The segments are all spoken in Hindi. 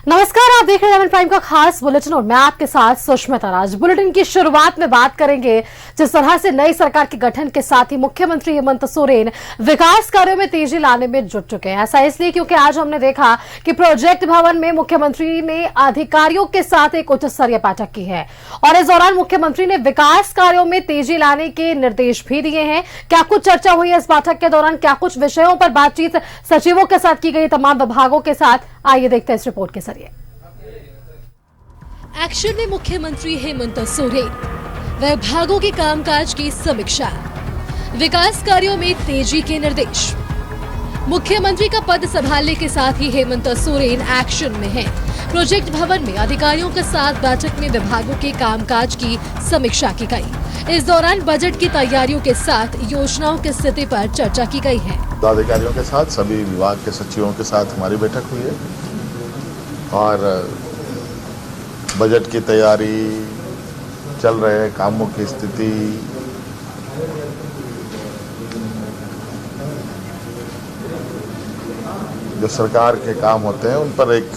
नमस्कार, आप देख रहे हैं प्राइम का खास बुलेटिन और मैं आपके साथ सुष्मिता राज। बुलेटिन की शुरुआत में बात करेंगे जिस तरह से नई सरकार के गठन के साथ ही मुख्यमंत्री हेमंत सोरेन विकास कार्यों में तेजी लाने में जुट चुके हैं। ऐसा इसलिए क्योंकि आज हमने देखा कि प्रोजेक्ट भवन में मुख्यमंत्री ने अधिकारियों के साथ एक उच्च स्तरीय बैठक की है और इस दौरान मुख्यमंत्री ने विकास कार्यों में तेजी लाने के निर्देश भी दिए हैं। क्या कुछ चर्चा हुई है इस बैठक के दौरान, क्या कुछ विषयों पर बातचीत सचिवों के साथ की गई, तमाम विभागों के साथ, आइए देखते हैं इस रिपोर्ट के जरिए। एक्शन में मुख्यमंत्री हेमंत सोरेन, विभागों के कामकाज की समीक्षा, विकास कार्यों में तेजी के निर्देश। मुख्यमंत्री का पद संभालने के साथ ही हेमंत सोरेन एक्शन में हैं। प्रोजेक्ट भवन में अधिकारियों के साथ बैठक में विभागों के कामकाज की समीक्षा की गई। इस दौरान बजट की तैयारियों के साथ योजनाओं की स्थिति पर चर्चा की गई है। अधिकारियों के साथ, सभी विभाग के सचिवों के साथ हमारी बैठक हुई है और बजट की तैयारी, चल रहे कामों की स्थिति, जो सरकार के काम होते हैं उन पर एक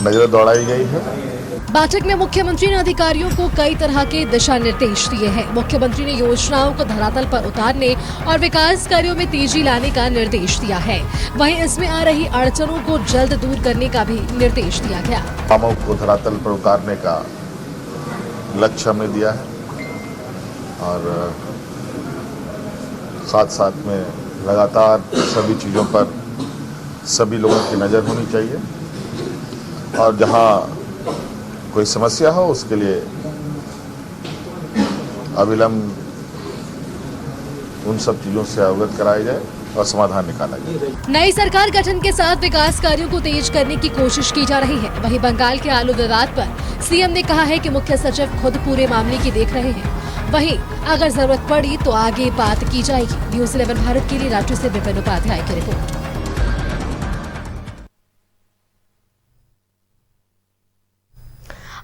नजर दौड़ाई गई है। बैठक में मुख्यमंत्री ने अधिकारियों को कई तरह के दिशा निर्देश दिए हैं। मुख्यमंत्री ने योजनाओं को धरातल पर उतारने और विकास कार्यों में तेजी लाने का निर्देश दिया है। वहीं इसमें आ रही अड़चनों को जल्द दूर करने का भी निर्देश दिया गया। कामों को धरातल पर उतारने का लक्ष्य हमने दिया है और साथ साथ में लगातार सभी चीजों पर सभी लोगों की नजर होनी चाहिए और जहां कोई समस्या हो उसके लिए अविलंब उन सब चीजों से अवगत कराया जाए और समाधान निकाला जाए। नई सरकार गठन के साथ विकास कार्यों को तेज करने की कोशिश की जा रही है। वहीं बंगाल के आलू विवाद पर सीएम ने कहा है कि मुख्य सचिव खुद पूरे मामले की देख रहे हैं। वहीं अगर जरूरत पड़ी तो आगे बात की जाएगी। न्यूज़ 11 भारत के लिए रांची से विपिन उपाध्याय की रिपोर्ट।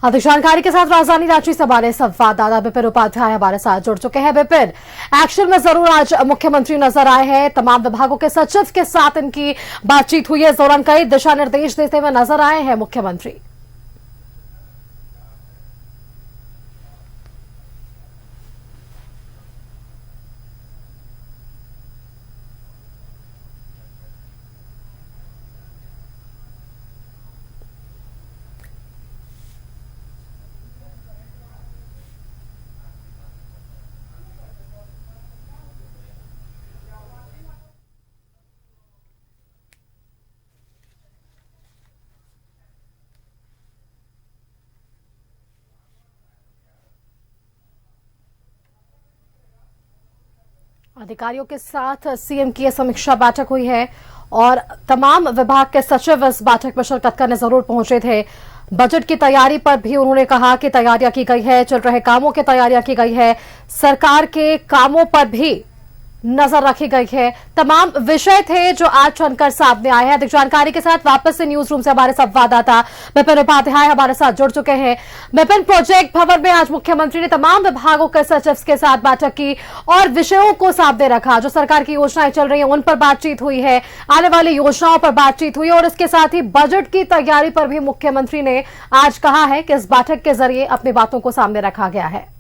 अधिक जानकारी के साथ राजधानी रांची से हमारे संवाददाता विपिन उपाध्याय हमारे साथ जुड़ चुके हैं। विपिन, एक्शन में जरूर आज मुख्यमंत्री नजर आए हैं, तमाम विभागों के सचिव के साथ इनकी बातचीत हुई है। इस दौरान कई दिशा निर्देश देते हुए नजर आए हैं मुख्यमंत्री। अधिकारियों के साथ सीएम की समीक्षा बैठक हुई है और तमाम विभाग के सचिव इस बैठक में शिरकत करने जरूर पहुंचे थे। बजट की तैयारी पर भी उन्होंने कहा कि तैयारियां की गई है, चल रहे कामों की तैयारियां की गई है, सरकार के कामों पर भी नजर रखी गई है। तमाम विषय थे जो आज चुनकर सामने आए हैं। अधिक जानकारी के साथ वापस से न्यूज रूम से हमारे संवाददाता विपिन उपाध्याय हमारे साथ जुड़ चुके हैं। विपिन, प्रोजेक्ट भवन में आज मुख्यमंत्री ने तमाम विभागों के सचिव के साथ बैठक की और विषयों को सामने रखा। जो सरकार की योजनाएं चल रही हैं उन पर बातचीत हुई है, आने वाली योजनाओं पर बातचीत हुई और इसके साथ ही बजट की तैयारी पर भी मुख्यमंत्री ने आज कहा है कि इस बैठक के जरिए अपनी बातों को सामने रखा गया है।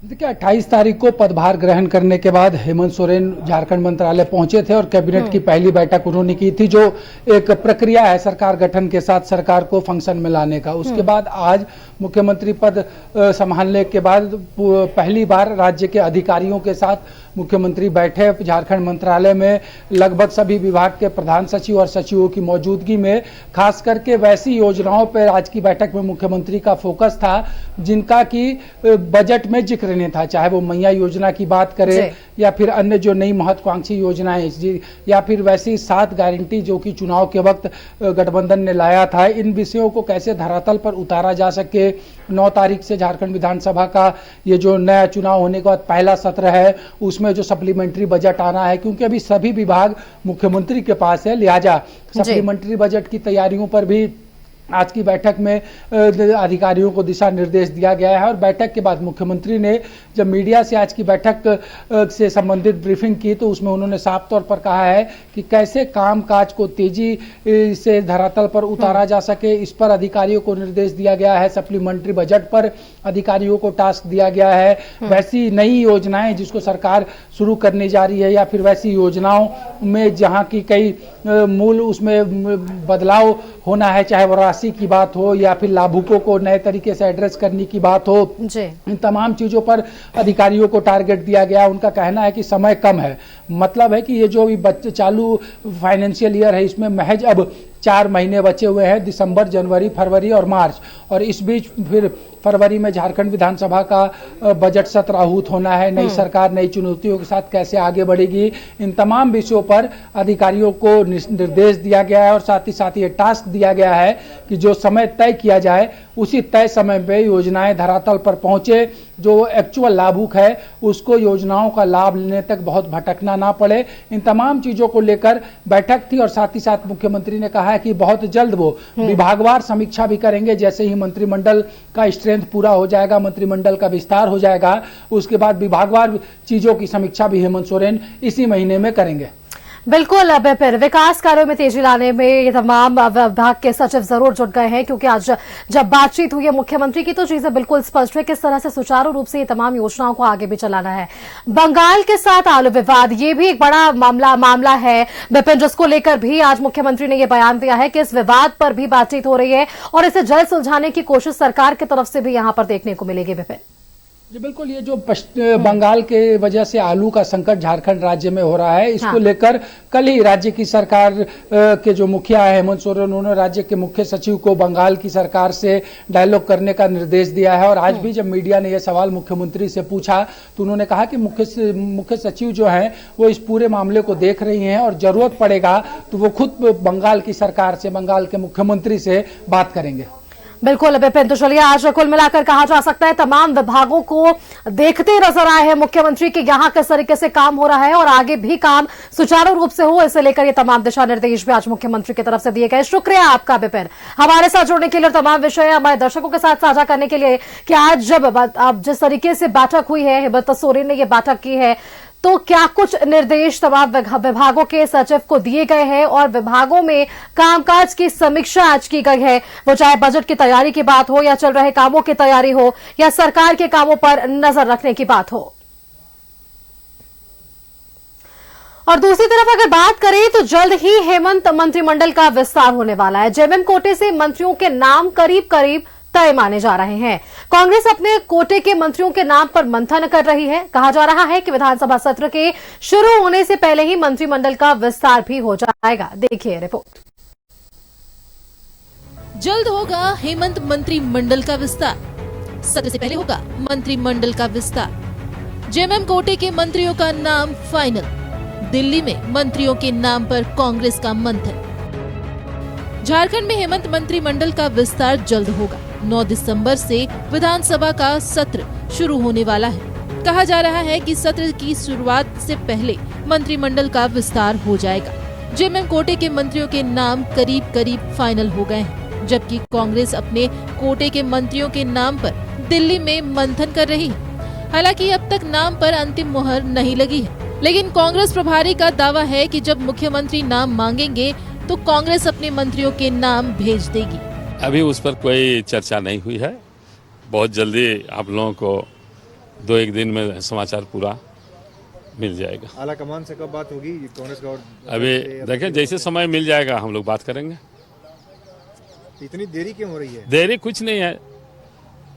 देखिए, 28 तारीख को पदभार ग्रहण करने के बाद हेमंत सोरेन झारखंड मंत्रालय पहुंचे थे और कैबिनेट की पहली बैठक उन्होंने की थी, जो एक प्रक्रिया है सरकार गठन के साथ सरकार को फंक्शन में लाने का। उसके बाद आज मुख्यमंत्री पद संभालने के बाद पहली बार राज्य के अधिकारियों के साथ मुख्यमंत्री बैठे झारखंड मंत्रालय में। लगभग सभी विभाग के प्रधान सचिव और सचिवों की मौजूदगी में खास करके वैसी योजनाओं पर आज की बैठक में मुख्यमंत्री का फोकस था जिनका कि बजट में जिक्र नहीं था, चाहे वो मैया योजना की बात करें या फिर अन्य जो नई महत्वाकांक्षी योजनाएं या फिर वैसी 7 गारंटी जो कि चुनाव के वक्त गठबंधन ने लाया था। इन विषयों को कैसे धरातल पर उतारा जा सके। 9 तारीख से झारखंड विधानसभा का ये जो नया चुनाव होने के बाद पहला सत्र है, उसमें जो सप्लीमेंट्री बजट आना है, क्योंकि अभी सभी विभाग मुख्यमंत्री के पास है, लिहाजा सप्लीमेंट्री बजट की तैयारियों पर भी आज की बैठक में अधिकारियों को दिशा निर्देश दिया गया है और बैठक के बाद मुख्यमंत्री ने जब मीडिया से आज की बैठक से संबंधित ब्रीफिंग की तो उसमें उन्होंने साफ तौर पर कहा है कि कैसे कामकाज को तेजी से धरातल पर उतारा जा सके, इस पर अधिकारियों को निर्देश दिया गया है। सप्लीमेंट्री बजट पर अधिकारियों को टास्क दिया गया है। वैसी नई योजनाएं जिसको सरकार शुरू करने जा रही है या फिर वैसी योजनाओं में जहां की कई मूल उसमें बदलाव होना है, चाहे वो राशि की बात हो या फिर लाभुकों को नए तरीके से एड्रेस करने की बात हो, इन तमाम चीजों पर अधिकारियों को टारगेट दिया गया। उनका कहना है कि समय कम है, मतलब है कि ये जो भी चालू फाइनेंशियल ईयर है इसमें महज अब 4 महीने बचे हुए हैं, दिसंबर, जनवरी, फरवरी और मार्च, और इस बीच फिर फरवरी में झारखंड विधानसभा का बजट सत्र आहूत होना है। नई सरकार नई चुनौतियों के साथ कैसे आगे बढ़ेगी, इन तमाम विषयों पर अधिकारियों को निर्देश दिया गया है और साथ ही ये टास्क दिया गया है कि जो समय तय किया जाए उसी तय समय पे योजनाएं धरातल पर पहुंचे, जो एक्चुअल लाभुक है उसको योजनाओं का लाभ लेने तक बहुत भटकना ना पड़े। इन तमाम चीजों को लेकर बैठक थी और साथ ही साथ मुख्यमंत्री ने कहा है कि बहुत जल्द वो विभागवार समीक्षा भी करेंगे। जैसे ही मंत्रिमंडल का स्ट्रेंथ पूरा हो जाएगा, मंत्रिमंडल का विस्तार हो जाएगा, उसके बाद विभागवार चीजों की समीक्षा भी हेमंत सोरेन इसी महीने में करेंगे। बिल्कुल, अब फिर विकास कार्यों में तेजी लाने में ये तमाम विभाग के सचिव जरूर जुट गए हैं, क्योंकि आज जब बातचीत हुई है मुख्यमंत्री की तो चीजें बिल्कुल स्पष्ट है किस तरह से सुचारू रूप से ये तमाम योजनाओं को आगे भी चलाना है। बंगाल के साथ आलू विवाद, ये भी एक बड़ा मामला है विपिन, जिसको लेकर भी आज मुख्यमंत्री ने ये बयान दिया है कि इस विवाद पर भी बातचीत हो रही है और इसे जल्द सुलझाने की कोशिश सरकार की तरफ से भी यहां पर देखने को मिलेगी। विपिन जी बिल्कुल, ये जो बंगाल के वजह से आलू का संकट झारखंड राज्य में हो रहा है, इसको लेकर कल ही राज्य की सरकार के जो मुखिया है हेमंत सोरेन, उन्होंने राज्य के मुख्य सचिव को बंगाल की सरकार से डायलॉग करने का निर्देश दिया है। और आज भी जब मीडिया ने यह सवाल मुख्यमंत्री से पूछा तो उन्होंने कहा कि मुख्य सचिव जो हैं वो इस पूरे मामले को देख रही हैं और जरूरत पड़ेगा तो वो खुद बंगाल की सरकार से, बंगाल के मुख्यमंत्री से बात करेंगे। बिल्कुल विपिन, तो चलिए आज कुल मिलाकर कहा जा सकता है तमाम विभागों को देखते नजर आए हैं मुख्यमंत्री के यहाँ किस तरीके से काम हो रहा है और आगे भी काम सुचारू रूप से हो, इसे लेकर ये तमाम दिशा निर्देश भी आज मुख्यमंत्री की तरफ से दिए गए। शुक्रिया आपका विपिन, हमारे साथ जुड़ने के लिए, तमाम विषय हमारे दर्शकों के साथ साझा करने के लिए कि आज जब अब जिस तरीके से बैठक हुई है, हेमंत सोरेन ने ये बैठक की है, तो क्या कुछ निर्देश तमाम विभागों के सचिव को दिए गए हैं और विभागों में कामकाज की समीक्षा आज की गई है, वो चाहे बजट की तैयारी की बात हो या चल रहे कामों की तैयारी हो या सरकार के कामों पर नजर रखने की बात हो। और दूसरी तरफ अगर बात करें तो जल्द ही हेमंत मंत्रिमंडल का विस्तार होने वाला है। जेएमएम कोटे से मंत्रियों के नाम करीब करीब तय माने जा रहे हैं। कांग्रेस अपने कोटे के मंत्रियों के नाम पर मंथन कर रही है। कहा जा रहा है कि विधानसभा सत्र के शुरू होने से पहले ही मंत्रिमंडल का विस्तार भी हो जाएगा। देखिए रिपोर्ट। जल्द होगा हेमंत मंत्रिमंडल का विस्तार, सत्र से पहले होगा मंत्रिमंडल का विस्तार। जेएमएम कोटे के मंत्रियों का नाम फाइनल, दिल्ली में मंत्रियों के नाम पर कांग्रेस का मंथन। झारखंड में हेमंत मंत्रिमंडल का विस्तार जल्द होगा। 9 दिसंबर से विधानसभा का सत्र शुरू होने वाला है। कहा जा रहा है कि सत्र की शुरुआत से पहले मंत्रिमंडल का विस्तार हो जाएगा। जेएमएम कोटे के मंत्रियों के नाम करीब करीब फाइनल हो गए हैं, जबकि कांग्रेस अपने कोटे के मंत्रियों के नाम पर दिल्ली में मंथन कर रही है। हालांकि अब तक नाम पर अंतिम मुहर नहीं लगी है, लेकिन कांग्रेस प्रभारी का दावा है कि जब मुख्यमंत्री नाम मांगेंगे तो कांग्रेस अपने मंत्रियों के नाम भेज देगी। अभी उस पर कोई चर्चा नहीं हुई है। बहुत जल्दी आप लोगों को 2-1 दिन में समाचार पूरा मिल जाएगा। आला कमान से कब बात होगी कांग्रेस का? और अभी देखें, जैसे समय मिल जाएगा हम लोग बात करेंगे। इतनी देरी क्यों हो रही है? देरी कुछ नहीं है,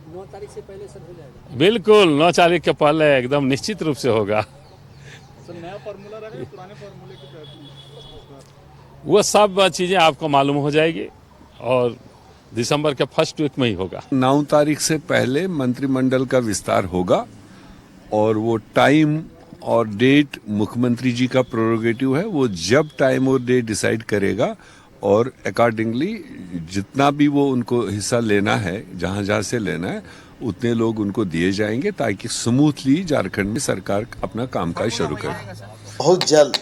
9 तारीख से पहले सब हो जाएगा। बिल्कुल 9 तारीख के पहले एकदम निश्चित रूप से होगा। नया फॉर्मूला रहेगा, पुराने फॉर्मूले की वो सब चीजें आपको मालूम हो जाएगी और दिसंबर के फर्स्ट वीक में ही होगा। 9 तारीख से पहले मंत्रिमंडल का विस्तार होगा और वो टाइम और डेट मुख्यमंत्री जी का प्रोरोगेटिव है। वो जब टाइम और डेट डिसाइड करेगा और अकॉर्डिंगली जितना भी वो उनको हिस्सा लेना है, जहां जहां से लेना है, उतने लोग उनको दिए जाएंगे ताकि स्मूथली झारखंड में सरकार अपना कामकाज शुरू करे। बहुत जल्द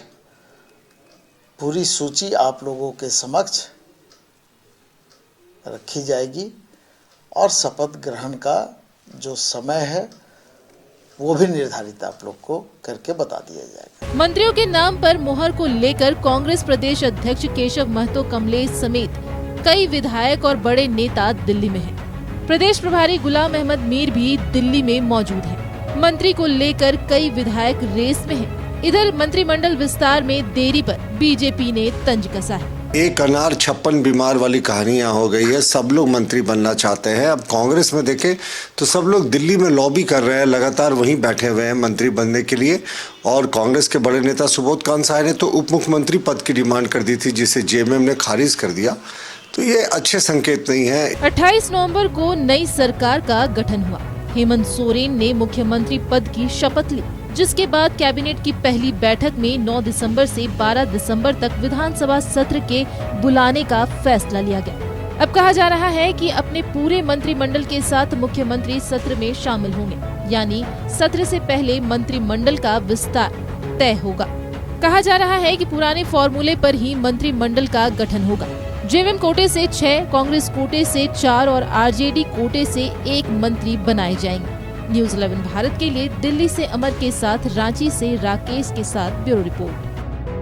पूरी सूची आप लोगों के समक्ष रखी जाएगी और शपथ ग्रहण का जो समय है वो भी निर्धारित आप लोग को करके बता दिया जाएगा। मंत्रियों के नाम पर मुहर को लेकर कांग्रेस प्रदेश अध्यक्ष केशव महतो कमलेश समेत कई विधायक और बड़े नेता दिल्ली में हैं। प्रदेश प्रभारी गुलाम अहमद मीर भी दिल्ली में मौजूद हैं। मंत्री को लेकर कई विधायक रेस में हैं। इधर मंत्रिमंडल विस्तार में देरी पर बीजेपी ने तंज कसा है। एक अनार 56 बीमार वाली कहानी यहाँ हो गई है। सब लोग मंत्री बनना चाहते हैं। अब कांग्रेस में देखें तो सब लोग दिल्ली में लॉबी कर रहे हैं, लगातार वहीं बैठे हुए हैं मंत्री बनने के लिए। और कांग्रेस के बड़े नेता सुबोध कांसाय ने तो उप मुख्यमंत्री पद की डिमांड कर दी थी, जिसे जेएमएम ने खारिज कर दिया। तो ये अच्छे संकेत नहीं है। 28 नवंबर को नई सरकार का गठन हुआ। हेमंत सोरेन ने मुख्यमंत्री पद की शपथ ली, जिसके बाद कैबिनेट की पहली बैठक में 9 दिसंबर से 12 दिसंबर तक विधानसभा सत्र के बुलाने का फैसला लिया गया। अब कहा जा रहा है कि अपने पूरे मंत्रिमंडल के साथ मुख्यमंत्री सत्र में शामिल होंगे, यानी सत्र से पहले मंत्रिमंडल का विस्तार तय होगा। कहा जा रहा है कि पुराने फॉर्मूले पर ही मंत्रिमंडल का गठन होगा। जेएमएम कोटे से 6, कांग्रेस कोटे से 4 और आरजेडी कोटे से 1 मंत्री बनाए जाएंगे। न्यूज़ 11 भारत के लिए दिल्ली से अमर के साथ रांची से राकेश के साथ ब्यूरो रिपोर्ट।